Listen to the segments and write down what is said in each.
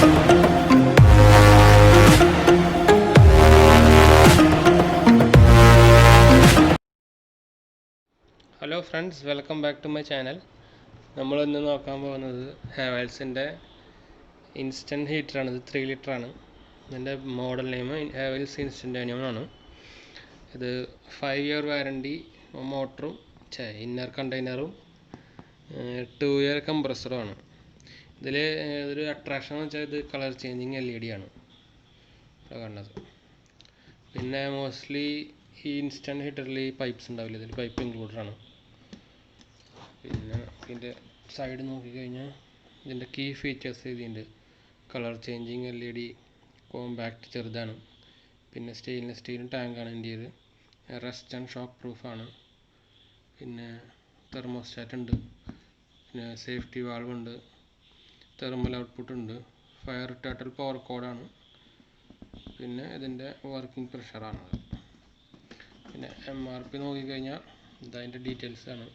Hello friends, welcome back to my channel. നമ്മളിന്ന് നോക്കാൻ പോകുന്നത് ഹാവൽസിൻ്റെ ഇൻസ്റ്റൻറ്റ് ഹീറ്ററാണ്. ഇത് 3 ലിറ്ററാണ്. ഇതിൻ്റെ മോഡൽ നെയിം ഹാവൽസ് ഇൻസ്റ്റൻറ്റാനിയം ആണ്. ഇത് 5 ഇയർ വാറണ്ടി മോട്ടറും ഇന്നർ കണ്ടെയ്നറും 2 ഇയർ കംപ്രസറുമാണ്. ഇതിൽ ഒരു അട്രാക്ഷൻ എന്ന് വെച്ചാൽ ഇത് കളർ ചേഞ്ചിങ് LED ആണ് കാണുന്നത്. പിന്നെ മോസ്റ്റ്ലി ഈ ഇൻസ്റ്റൻറ്റ് ഹീറ്ററിൽ ഈ പൈപ്പ്സ് ഉണ്ടാവില്ല, ഇതിൽ പൈപ്പ് ഇൻക്ലൂഡഡ് ആണ്. പിന്നെ ഇതിൻ്റെ സൈഡ് നോക്കിക്കഴിഞ്ഞാൽ ഇതിൻ്റെ കീ ഫീച്ചേഴ്സ് ഇതിൻ്റെ കളർ ചേഞ്ചിങ് LED, കോമ്പാക്റ്റ് ചെറുതാണ്. പിന്നെ സ്റ്റെയിൻലെസ് സ്റ്റീൽ ടാങ്കാണ് ഇതിൻ്റെ. റസ്റ്റ് ആൻഡ് ഷോക്ക് പ്രൂഫാണ്. പിന്നെ തെർമോസ്റ്റാറ്റ് ഉണ്ട്. പിന്നെ സേഫ്റ്റി വാൾവ് ഉണ്ട്. തെർമൽ ഔട്ട്പുട്ട് ഉണ്ട്. ഫയർ ടോട്ടൽ പവർ കോഡാണ്. പിന്നെ ഇതിൻ്റെ വർക്കിംഗ് പ്രഷറാണ്. പിന്നെ MRP നോക്കിക്കഴിഞ്ഞാൽ ഇതതിൻ്റെ ഡീറ്റെയിൽസ് ആണ്.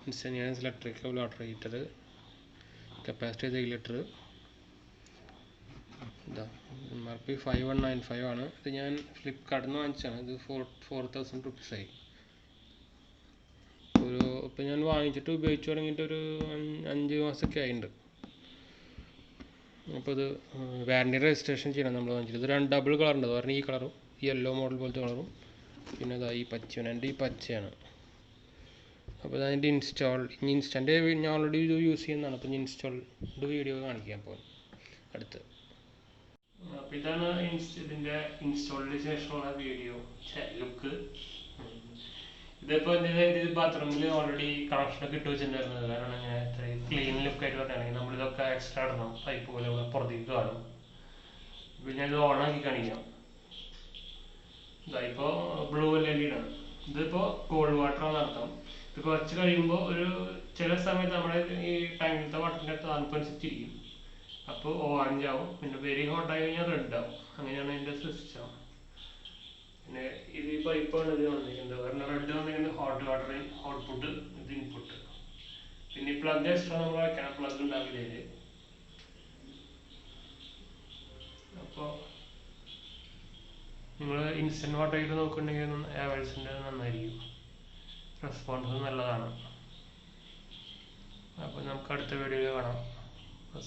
Instanio electrical water heater, capacity 3 litre. ഇതാ MRP 5195 ആണ്. ഇത് ഞാൻ ഫ്ലിപ്കാർട്ടിൽ നിന്ന് വാങ്ങിച്ചാണ്. ഇത് 4000 റുപ്പീസായി. ഇപ്പം ഞാൻ വാങ്ങിച്ചിട്ട് ഉപയോഗിച്ച് തുടങ്ങിയിട്ട് ഒരു 5 മാസമൊക്കെ ആയിട്ടുണ്ട്. അപ്പോൾ ഇത് വാറണ്ടി രജിസ്ട്രേഷൻ ചെയ്യണം നമ്മൾ വാങ്ങിച്ചിട്ട്. ഇത് 2 ഡബിൾ കളർ ഉണ്ട്. കാരണം ഈ കളറും യെല്ലോ മോഡൽ പോലത്തെ കളറും പിന്നെ ഇതാ ഈ പച്ചയാണ്. എൻ്റെ ഈ പച്ചയാണ്. അപ്പോൾ അതിൻ്റെ ഇൻസ്റ്റൻ്റ് ഞാൻ ഓൾറെഡി ഇത് യൂസ് ചെയ്യുന്നതാണ്. അപ്പോൾ ഇൻസ്റ്റാൾഡ് വീഡിയോ കാണിക്കാൻ പോകും അടുത്ത്. അപ്പോൾ ഇതാണ് ഇതിൻ്റെ ഇൻസ്റ്റാളിന് ശേഷമുള്ള വീഡിയോ ലുക്ക്. ഇതിപ്പോൾ ഇത് ബാത്റൂമിൽ ഓൾറെഡി കണക്ഷനൊക്കെ ഇട്ട് വെച്ചിട്ടുണ്ടായിരുന്നത്. കാരണം ഞാൻ ഇത്രയും ക്ലീൻ ലുക്കായിട്ട് പറയുകയാണെങ്കിൽ നമ്മളിതൊക്കെ എക്സ്ട്രാ ഇടണം. പൈപ്പ് പോലെ ഇവിടെ പുറത്തേക്ക് കാണും. പിന്നെ ഞാൻ ഇത് ഓണാക്കി കാണിക്കാം. ഇതായിപ്പോൾ ബ്ലൂ LED ആണ്. ഇതിപ്പോൾ കോൾഡ് വാട്ടറാണ് അർത്ഥം. ഇത് കുറച്ച് കഴിയുമ്പോൾ ചില സമയത്ത് നമ്മുടെ ഈ ടാങ്കിലത്തെ വാട്ടറിൻ്റെ തണുപ്പനുസരിച്ചിരിക്കും. അപ്പോൾ ഓറഞ്ച് ആവും. പിന്നെ വെരി ഹോട്ടായി കഴിഞ്ഞാൽ റെഡ് ആവും. അങ്ങനെയാണ് അതിൻ്റെ സിസ്റ്റം. പിന്നെ ഇത് ഈ പൈപ്പാണ് ഇത് വന്നിരിക്കുന്നത്. കാരണം റെഡ് വന്നിരിക്കുന്നത് ഹോട്ട് വാട്ടർ ഔട്ട്പുട്ട്, ഇത് ഇൻപുട്ട്. പിന്നെ ഈ പ്ലഗ് എക്സ്ട്രാ നമ്മൾ വയ്ക്കണം. പ്ലഗ് ഉണ്ടാവില്ല ഇതിൽ. അപ്പോൾ നിങ്ങൾ ഇൻസ്റ്റൻറ്റ് വാട്ടർ ഹീറ്റർ നോക്കുന്നുണ്ടെങ്കിൽ ഹാവൽസിൻ്റെ നന്നായിരിക്കും. റെസ്പോൺസ് നല്ലതാണ്. അപ്പോൾ നമുക്ക് അടുത്ത വീഡിയോയിൽ കാണാം.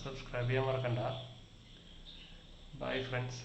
സബ്സ്ക്രൈബ് ചെയ്യാൻ മറക്കണ്ട. Bye friends.